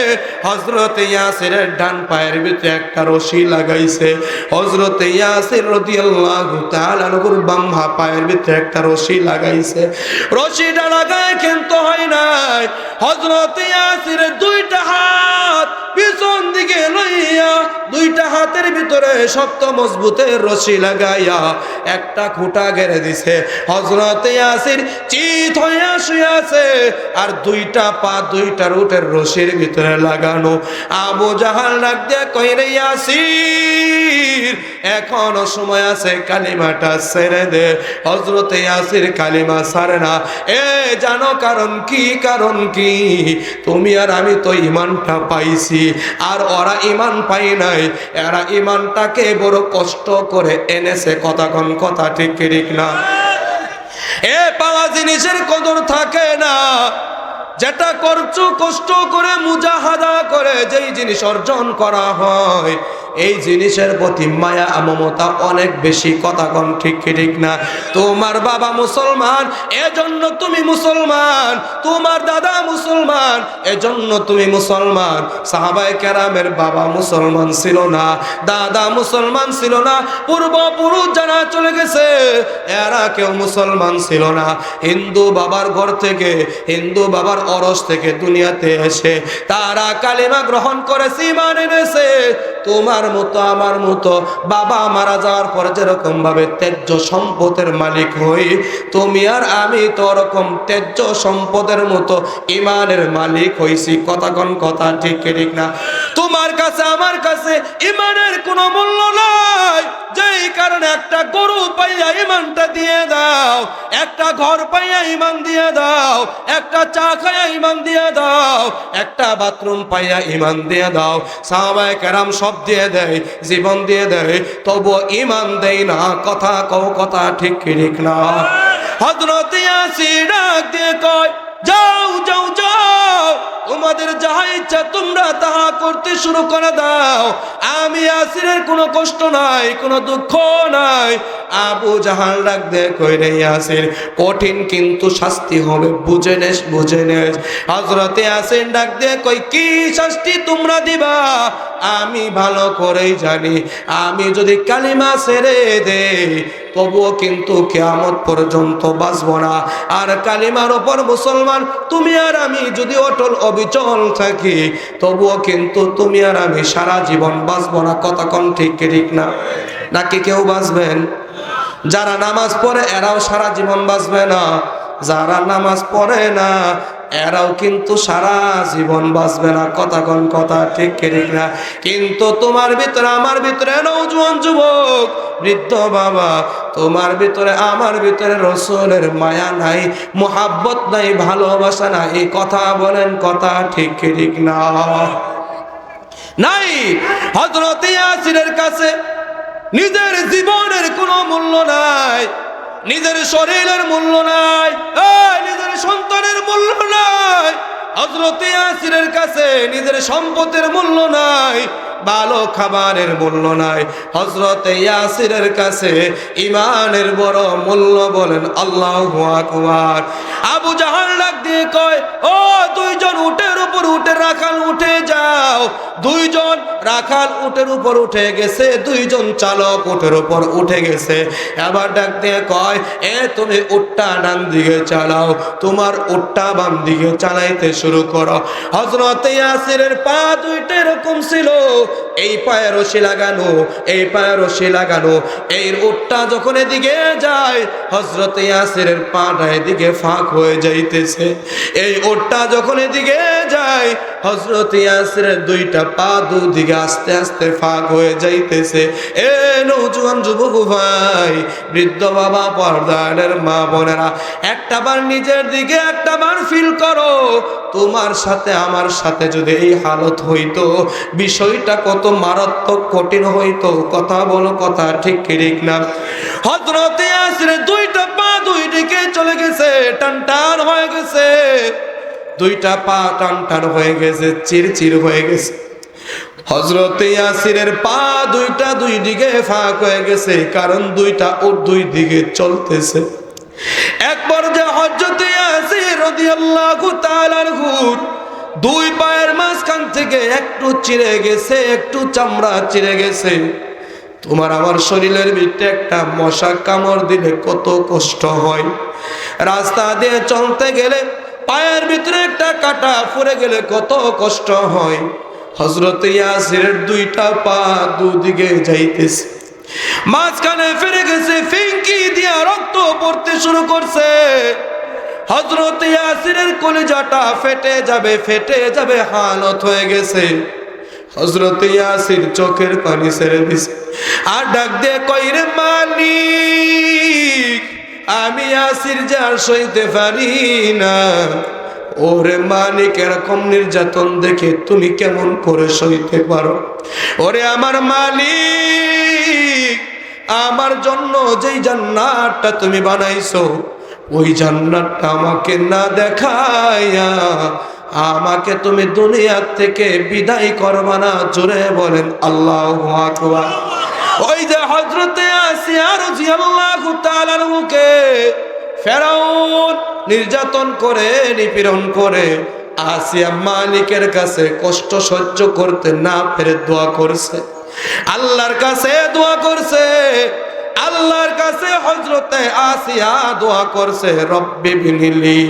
হযরত ইয়াসিরের ডান পায়ের ভিতরে একটা রশি লাগাইছে। হযরত ইয়াসির রাদিয়াল্লাহু তাআলা আনহুর বাম পায়ের ভিতরে একটা রশি লাগাইছে। রশিটা লাগায় কিন্তু হয় নাই। হযরত ইয়াসিরের দুইটা হাত পিছন দিকে লইয়া, দুইটা হাতের ভিতরে শক্ত মজবুতের রশি লাগাইয়া একটা খুঁটা গেড়ে দিছে। হযরত ইয়াসির চিত হইয়া শুয়ে আছে, আর দুইটা পা দুইটা উটের রশির ভিতরে লাগানো। আবু জাহাল ডাক দিয়ে কই, রে ইয়াসির, এখনো সময় আছে, কালিমাটা ছেড়ে দে। হযরত ইয়াসির কালিমা ছাড়ে না। জানো কারণ কি? কারণ কি? তুমি আর আমি তো ঈমানটা পাইছি, আর ওরা ঈমান পাই নাই। এরা ঈমানটাকে বড় কষ্ট করে এনেছে। কথা কোন কথা ঠিক ঠিক না? পাওয়া জিনিসের কদর থাকে না। যেটা করছো কষ্ট করে, মুজাহাদা করে যেই জিনিস অর্জন করা হয়, এই জিনিসের প্রতি মায়া মমতা অনেক বেশি। কথা কোন ঠিক ঠিক না? তোমার বাবা মুসলমান, এজন্য তুমি মুসলমান। তোমার দাদা মুসলমান, এজন্য তুমি মুসলমান। সাহাবায়ে কেরামের বাবা মুসলমান ছিল না, দাদা মুসলমান ছিল না, পূর্বপুরুষ যারা চলে গেছে এরা কেউ মুসলমান ছিল না। হিন্দু বাবার ঘর থেকে, হিন্দু বাবার অরস থেকে দুনিয়াতে এসে তারা কালিমা গ্রহণ করেছে, ঈমান এনেছে। তোমার মতো আমার মতো বাবা মারা যাওয়ার পর যেরকম ভাবে তেজ্য সম্পদের মালিক হই, তুমি আর আমি তো ওরকম তেজ্য সম্পদের মতো ঈমানের মালিক হইছি। কথা কোন কথা ঠিক ঠিক না? তোমার কাছে আমার কাছে ঈমানের কোনো মূল্য নাই, যেই কারণে একটা গরু পাইয়া ঈমানটা দিয়ে দাও, একটা ঘর পাইয়া ঈমান দিয়ে দাও, একটা চা খাইয়া ঈমান দিয়ে দাও, একটা বাথরুম পাইয়া ঈমান দিয়ে দাও। সাহাবায়ে কেরাম সব দিয়ে দেয়, জীবন দিয়ে দেয়, তবু ঈমান দেয় না। কথা কও, কথা ঠিক ঠিক না? হযরত ইয়াসির ডাক দিয়ে কয়, যাও যাও যাও, তোমাদের যাহা ইচ্ছা তোমরা তাহা করতে শুরু করে দাও। আমি ইয়াসিরের কোনো কষ্ট নাই, কোনো দুঃখ নাই। আবু জাহাল ডাক দে কই, রে ইয়াসির, কঠিন কিন্তু শাস্তি হবে, বুঝে নেস, বুঝে নেস। হযরত ইয়াসির ডাক দে কই, কি শাস্তি তোমরা দিবা আমি ভালো করেই জানি। আমি যদি কালিমা ছেড়ে দেই তবুও কিন্তু কিয়ামত পর্যন্ত বাঁচব না। আর কালিমার ওপর মুসলমান তুমি আর আমি যদি অটল অবিচল থাকি, তবুও কিন্তু তুমি আর আমি সারা জীবন বাঁচব না। কথা কোন ঠিক ঠিক না? নাকি কেউ বাঁচবেন? যারা নামাজ পড়ে এরাও সারা জীবন বাঁচবে না, যারা নামাজ পড়ে না এরাও কিন্তু সারা জীবন বাঁচবে না। কথা কোন কথা ঠিক ঠিক না? কিন্তু তোমার ভিতরে আমার ভিতরে, নওজোয়ান যুবক বৃদ্ধ বাবা, তোমার ভিতরে আমার ভিতরে রাসূলের মায়া নাই, মুহাব্বত নাই, ভালোবাসা নাই। এই কথা বলেন, কথা ঠিক ঠিক না? নাই। হযরত ইয়াসিরের কাছে নিজের জীবনের কোনো মূল্য নাই, নিজের শরীরের মূল্য নাই, নিজের সন্তানের মূল্য নাই। হযরত ইয়াসিরের কাছে নিজের সম্পদের মূল্য নাই, ভালো খাবারের মূল্য নাই। হযরতে ইয়াসিরের কাছে ঈমানের বড় মূল্য। বলেন আল্লাহু আকবার। আবু জাহাল ডাক দিয়ে কয়, ও দুইজন উটের উপর উটের রাখাল উঠে যাও। দুইজন রাখাল উটের উপর উঠে গেছে, দুইজন চালক উটের উপর উঠে গেছে। আবার ডাক দিয়ে কয়, এ তুমি উটটা ডান দিকে চালাও, তোমার উটটা বাম দিকে চালাইতে শুরু করো। হযরতে ইয়াসিরের পা দুইটা এরকম ছিল, এই পায়ে রশি লাগানো, এই পায়ে রশি লাগানো। এই উটটা যখন এদিকে যায়, হযরতে ইয়াসিরের পাটা এদিকে ফাঁক হয়ে যাইতেছে। এই উটটা যখন এদিকে যায়, হযরতে ইয়াসিরের দুইটা পা দুদিকে আস্তে আস্তে ফাঁক হয়ে যাইতেছে। এ নওজোয়ান যুবক ভাই, বৃদ্ধ বাবা, পর্দার মা বোনেরা, একটাবার নিজের দিকে একটাবার ফিল করো। তোমার সাথে আমার সাথে যদি এই হালত হইতো, বিষয়টা কত মারাত্মক কঠিন হইতো। কথা বলো, কথা ঠিক কি ঠিক না? হযরতে ইয়াসিরের দুইটা পা দুই দিকে চলে গেছে, টান টান হয়ে গেছে। দুইটা পা টান টান হয়ে গেছে, চিরচির হয়ে গেছে। হযরতে ইয়াসিরের পা দুইটা দুই দিকে ফাঁক হয়ে গেছে, কারণ দুইটা ওর দুই দিকে চলতেছে। একবার যে হযরতে ইয়াসির রাদিয়াল্লাহু তাআলা আনহু দুই পায়ের মাঝখান থেকে একটু চিড়ে গেছে, একটু চামড়া চিড়ে গেছে। তোমার আমার শরীরের ভিতরে একটা মশা কামড় দিলে কত কষ্ট হয়। রাস্তা দিয়ে চলতে গেলে পায়ের ভিতরে একটা কাঁটা ফুরে গেলে কত কষ্ট হয়। হযরতে ইয়াসিরের দুইটা পা দুদিকে যাইতেছে, মাঝখানে ফিরে গেছে, ফিঙ্কি দিয়া রক্ত পড়তে শুরু করছে। হযরতে ইয়াসিরের কলিজাটা ফেটে যাবে হালত হয়ে গেছে। হযরতে ইয়াসির চোখের পানি ছেড়ে দিছে, আর ডাক দিয়ে কই, রে মালিক, আমি ইয়াসির যা সইতে পারি না। ওরে মালিক, এরকম নির্যাতন দেখে তুমি কেমন করে সইতে পারো? ওরে আমার মালিক, আমার জন্য যেই জান্নাতটা তুমি বানাইছো, ওই জান্নাতটা আমাকে না দেখাইয়া আমাকে তুমি দুনিয়া থেকে বিদায় করবা না। জোরে বলেন আল্লাহু আকবার। ওই যে হযরতে আসিয়া রাদিয়াল্লাহু তাআলা আনহুকে ফেরাউন নির্যাতন করে, নিপীড়ন করে, আসিয়া মালিকের কাছে কষ্ট সহ্য করতে না পেরে দোয়া করছে, আল্লাহর কাছে দোয়া করছে। আল্লাহর কাছে হযরতে আসিয়া দোয়া করছে, রব্বি বিনিলি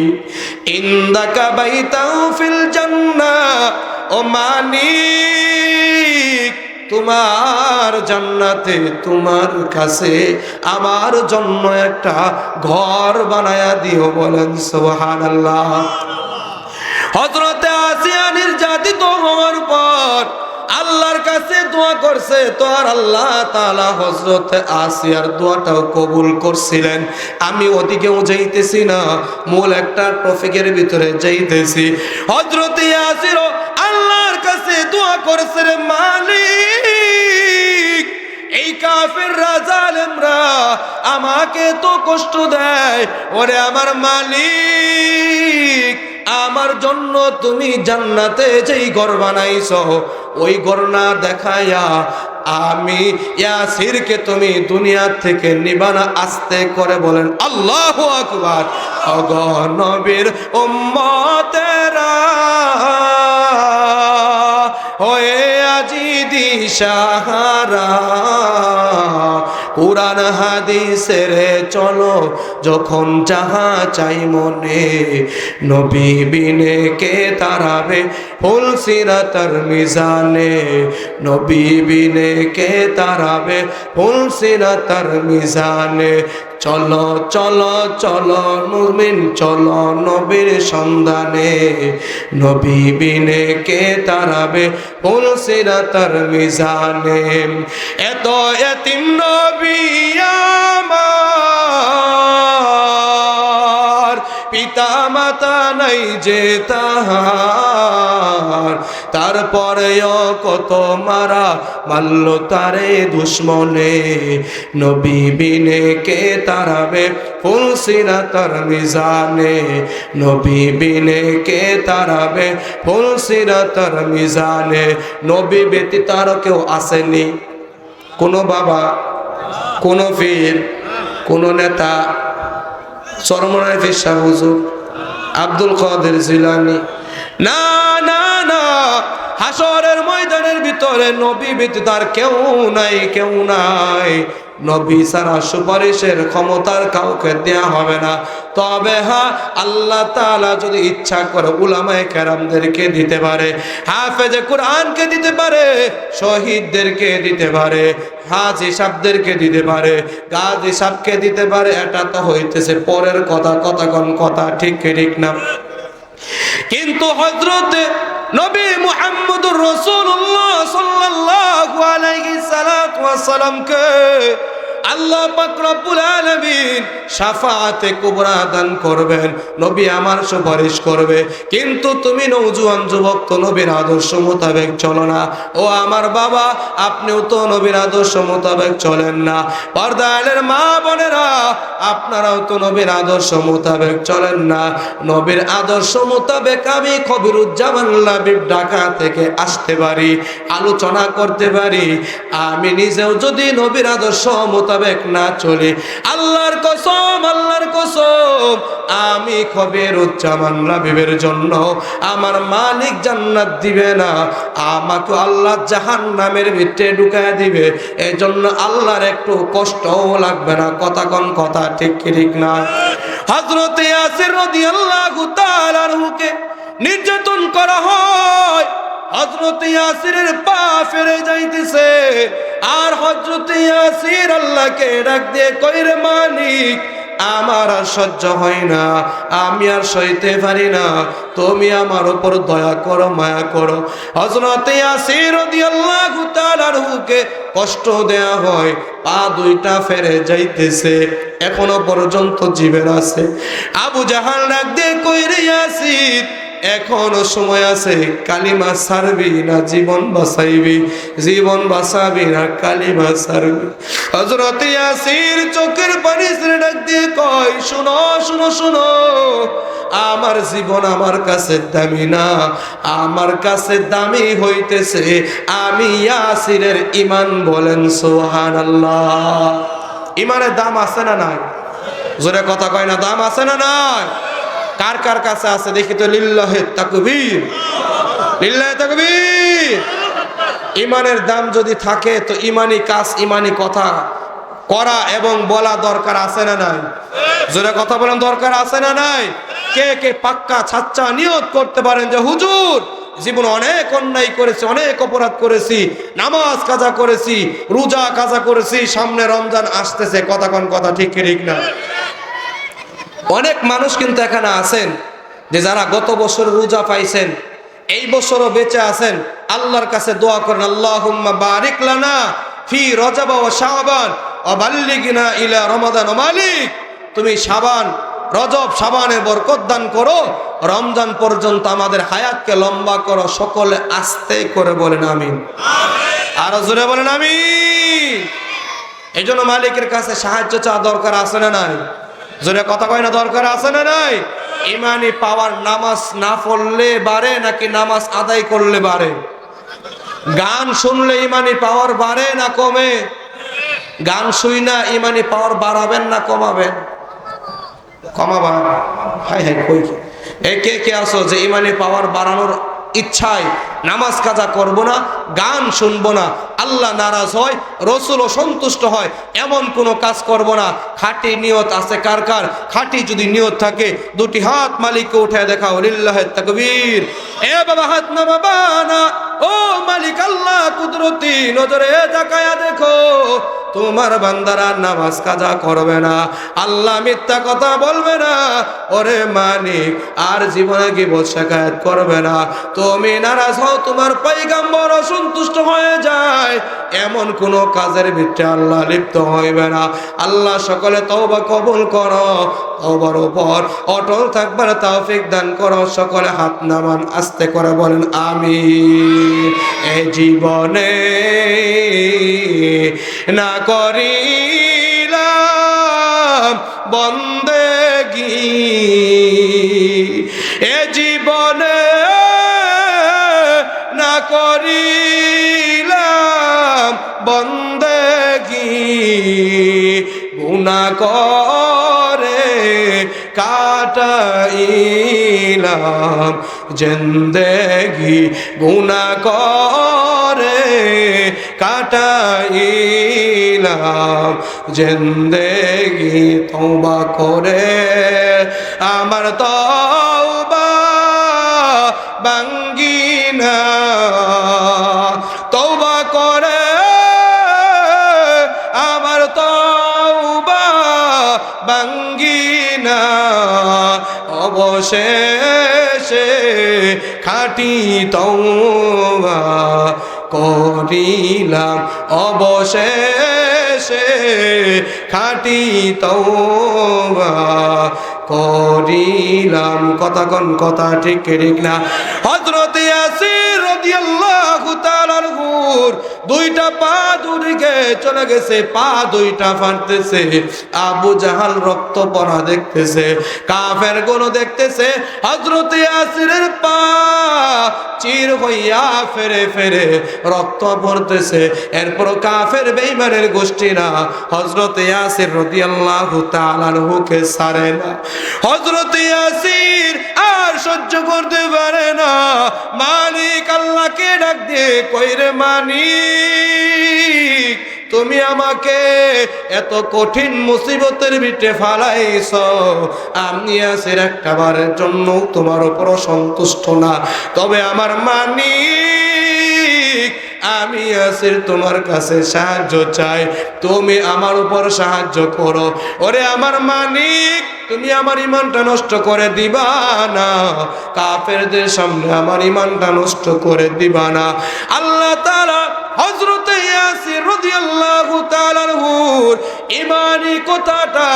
ইনদাকা বাইতাও ফিল জান্নাহ। ও মালিক, তোমার জান্নাতে তোমার কাছে আমার জন্য একটা ঘর বানায়া দিও। বলেন সুবহানাল্লাহ। হযরতে আসিয়া নির্যাতিত হওয়ার পর আল্লাহর কাছে দোয়া করছে, তো আর আল্লাহ তাআলা হযরতে আসিয়ার দোয়াটাও কবুল করছিলেন। আমি ওদিকেও যাইতেছি না, মূল একটা টপিকের ভিতরে যাইতেছি। হযরতে ইয়াসির আল্লাহর কাছে দোয়া করছে, রে মালিক, এই কাফেররা, জালেমরা আমাকে তো কষ্ট দেয়। ওরে আমার মালিক, আমার জন্য তুমি জান্নাতে যেই ঘর বানাইছো, ওই ঘর না দেখায়া আমি ইয়াসিরকে তুমি দুনিয়া থেকে নিবানা। আস্তে করে বলেন আল্লাহু আকবার। ওগো নবীর উম্মতেরা হয়ে আজি দিশাহারা, কুরআন হাদিসের চলো যখন যাহা চাই মনে, নবী বিনে কে তারাবে ফুল সিরাতার মিজানে, নবী বিনে কে তারাবে ফুল সিরাতার মিজানে। চলো চলো চলো মুমিন চলো নবীর সন্ধানে, নবী বিনে কে তারাবে ফুল সিরাতার মিজানে। এত এতিম নবী আমার পিতা মাতা নাই যে তাহার, তারপরেও কত মারা মারল তারে দুশ্মনে। নবী বিনে কে তারাবে ফুলসিরাতার মিজানে, নবী বিনে কে তারাবে ফুলসিরাতার মিজানে। নবী ব্যতীত আর কেউ আসেনি, কোনো বাবা, কোনো পীর, কোনো নেতা, চরমনায় পীর সাহেব হুজুর, আব্দুল কাদের জিলানী, না না না, হাসরের ময়দানের ভিতরে নবী ব্যতীত আর কেউ নাই, কেউ নাই। নবী ছাড়া সুপারিশের ক্ষমতার কাউকে দেয়া হবে না। তবে হ্যাঁ, আল্লাহ তাআলা যদি ইচ্ছা করে উলামায়ে কেরামদেরকে দিতে পারে, হাফেজে কোরআনকে দিতে পারে, শহীদদেরকে দিতে পারে, হাজী সাহেবদেরকে দিতে পারে, গাজী সাহেবকে দিতে পারে। এটা তো হইতেছে পরের কথা, কথা কোন কথা, ঠিক ঠিক না? কিন্তু হযরতে নবী মুহাম্মদুর রাসূলুল্লাহ সাল্লাল্লাহু আলাইহি সাল্লাতু ওয়াস সালামকে আল্লাহ পাক রব্বুল আলামিন শাফাআতে কুবরা দান করবেন, নবী আমার সুপারিশ করবে। কিন্তু তুমি নওজোয়ান যুবক তো নবীর আদর্শ মোতাবেক চলো না। ও আমার বাবা, আপনিও তো নবীর আদর্শ মোতাবেক চলেন না। পর্দার মা বোনেরা, আপনারাও তো নবীর আদর্শ মোতাবেক চলেন না। নবীর আদর্শ মোতাবেক আমি কবিরুজ্জামান লাবিব ঢাকা থেকে আসতে পারি, আলোচনা করতে পারি। আমি নিজেও যদি নবীর আদর্শ মোতাবেক না চলি, আল্লাহর কসম, আল্লাহর কসম, আমি কবিরুজ্জামান লাবিবের জন্য আমার মালিক জান্নাত দিবে না, আমাকে আল্লাহ জাহান্নামের ভিতরে ঢুকায় দিবে। এই জন্য আল্লাহর একটু কষ্টও লাগবে না। কথা কোন কথা, ঠিক ঠিক না? হযরত ইয়াসির রাদিয়াল্লাহু তাআলা আনহুকে নির্যাতন করা হয়, হযরত ইয়াসিরের পা ফেরে যাইতেছে, আর হযরত ইয়াসির আল্লাহকে ডাক দিয়ে কই, রে মালিক, আমার আর সহ্য হয় না, আমি আর সইতে পারি না, তুমি আমার উপর দয়া করো, মায়া করো। হযরত ইয়াসির রাদিয়াল্লাহু তাআলা আনহুকে কষ্ট দেয়া হয়, পা দুইটা ফেরে যাইতেছে, এখনো পর্যন্ত জীবন আছে। আবু জাহাল ডাক দিয়ে কই, রে ইয়াসির, এখনো সময় আছে, কালিমা ছাড়বি না জীবন বাঁচাইবি, জীবন বাঁচাবি না কালিমা ছাড়বি। হযরত ইয়াসির চোখের পানি ছেড়ে ডাক দিয়ে কয়, শুনো শুনো শুনো, আমার জীবন আমার কাছে দামি না, আমার কাছে দামি হইতেছে আমি ইয়াসিরের ঈমান। বলেন সুবহানাল্লাহ। ঈমানের দাম আছে না নাই? জোরে কথা কয় না, দাম আছে না নাই? কার কার কাছে আছে দেখি তো? লিল্লাহি তাকবীর, লিল্লাহি তাকবীর। ঈমানের দাম যদি থাকে তো ঈমানি কাজ, ঈমানি কথা করা এবং বলা দরকার আছে না নাই? জোরে কথা বলেন, দরকার আছে না নাই? কে কে পাক্কা সাচ্চা নিয়ত করতে পারেন যে হুজুর জীবন অনেক অন্যায় করেছি, অনেক অপরাধ করেছি, নামাজ কাজা করেছি, রোজা কাজা করেছি, সামনে রমজান আসতেছে, কথা কোন কথা, ঠিক ঠিক না? অনেক মানুষ কিন্তু এখানে আছেন যে যারা গত বছর রোজা পাইছেন, এই বছরও বেঁচে আছেন। আল্লাহর কাছে দোয়া করেন, আল্লাহুম্মা বারিক লানা ফি রজব ওয়া শাবান ওয়া বাল্লিগনা ইলা রমাদান। মালিক, তুমি শাবান, রজব, শাবানের বরকত দান করো, রমজান পর্যন্ত আমাদের হায়াতকে লম্বা করো। সকলে আস্তে করে বলেন আমিন, আর জোরে বলেন আমিন। এই জন্য মালিকের কাছে সাহায্য চাওয়া দরকার আছে না নাই? জোরে কথা কয় না, দরকার আছে না নাই? ইমানি পাওয়ার নামাজ না পড়লে বাড়ে নাকি নামাজ আদায় করলে বাড়ে? গান শুনলে ইমানি পাওয়ার বাড়ে না কমে? গান শুই না ইমানি পাওয়ার বাড়াবেন না কমাবেন? কমাবেন। হাই হাই কই কে কে আসো যে ইমানি পাওয়ার বাড়ানোর ইচ্ছায় নামাজ কাজা করব না, গান শুনবো না, আল্লাহ নারাজ হয়, রসুল সন্তুষ্ট হয়, এমন কোনো কাজ করব না। খাঁটি নিয়ত আছে কার কার? খাঁটি যদি নিয়ত থাকে দুটি হাত মালিককে উঠায় দেখাও, লিল্লাহি তাকবীর। এ বাবা হাত না, বাবা না, ও মালিক আল্লাহ কুদরতি নজরে তাকায়া দেখো, তোমার বান্দারা নামাজ কাজা করবে না, আল্লাহ মিথ্যা কথা বলবে না, ওরে মালিক আর জীবনে গীবত শিকায়াত করবে না। তুমি নারাজ হও, তোমার পয়গম্বর অসন্তুষ্ট হয়ে যায়, এমন কোন কাজের ভিতরে আল্লাহ লিপ্ত হইবে না। আল্লাহ সকলে তওবা কবুল করো, তওবার উপর অটল থাকবার তৌফিক দান করো। সকলে হাত নামান, আস্তে করে বলেন আমিন। এই জীবনে না করিলাম বন্দেগী, এ জীবনে না করিলাম বন্দেগী, গুনাহ করে কাটাইলাম জিন্দেগি, গুনাহ করে কাটাইলাম জিন্দেগি। তওবা করে আমার তওবা ভাঙ্গিনা, তওবা করে আমার তওবা ভাঙ্গিনা, অবশেষে খাঁটি তওবা করিলাম, অবশেষে খাঁটি তওবা করিলাম। কথা কোন কথা ঠিক ঠিক না? হযরত ইয়াসির রাদিয়াল্লাহু তাআলা আনহুর দুইটা পা দুদিকে চলে গেছে, পা দুইটা ফাটতেছে। আবু জাহাল রক্ত পড়া দেখতেছে, কাফের গুলো দেখতেছে হযরত ইয়াসিরের পা চির হইয়া ফেরে ফেরে রক্ত পড়তেছে। এরপর কাফের বেঈমানের গোষ্ঠীরা হযরত ইয়াসির রাদিয়াল্লাহু তাআলা আনহুকে ছাড়ে না। হযরত ইয়াসির আর সহ্য করতে পারে না, মালিক আল্লাহকে ডাক দিয়ে কইরে, মালিক তুমি আমাকে এত কঠিন মুসিবতের ভিতরে ফালাইছো, আমি ইয়াসির একটা বারের জন্য তোমার উপর সন্তুষ্ট না, তবে আমার মালিক আমি ইয়াসির তোমার কাছে সাহায্য চাই, তুমি আমার উপর সাহায্য করো। ওরে আমার মালিক তুমি আমার ঈমানটা নষ্ট করে দিবা না, কাফেরদের সামনে আমার ঈমানটা নষ্ট করে দিবা না। আল্লাহ তাআলা হযরত ইয়াসির রাদিয়াল্লাহু তাআলা আনহুর ঈমানি কথাটা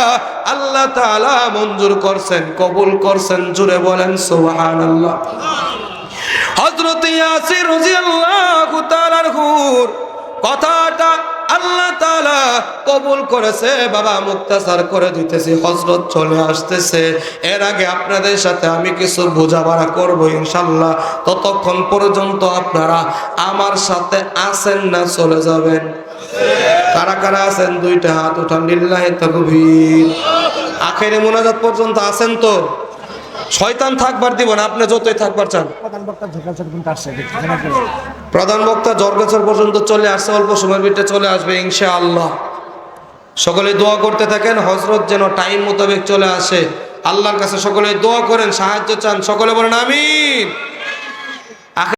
আল্লাহ তাআলা মঞ্জুর করছেন, কবুল করছেন। জোরে বলেন সুবহানাল্লাহ। হযরত ইয়াসির রাদিয়াল্লাহু তাআলা আনহুর কথাটা আল্লাহ তাআলা কবুল করেছে। বাবা মুক্তাসার করে দিতেছি, হযরত চলে আসতেছে। এর আগে আপনাদের সাথে আমি কিছু বোঝাপড়া করব ইনশাআল্লাহ। ততক্ষণ পর্যন্ত আপনারা আমার সাথে আছেন না চলে যাবেন? কারা কারা আছেন দুইটা হাত উঠান, লিল্লাহি তাকবীর। আখেরে মুনাজাত পর্যন্ত আছেন তো? শয়তান থাকবার দিব না, আপনি যতই থাকবার চান। প্রধান বক্তা জর্গেশ্বর পর্যন্ত চলে আসছে, অল্প সময়ের ভিতরে চলে আসবে ইনশাআল্লাহ। সকলে দোয়া করতে থাকেন, হযরত যেন টাইম মোতাবেক চলে আসে। আল্লাহর কাছে সকলে দোয়া করেন, সাহায্য চান, সকলে বলেন আমিন।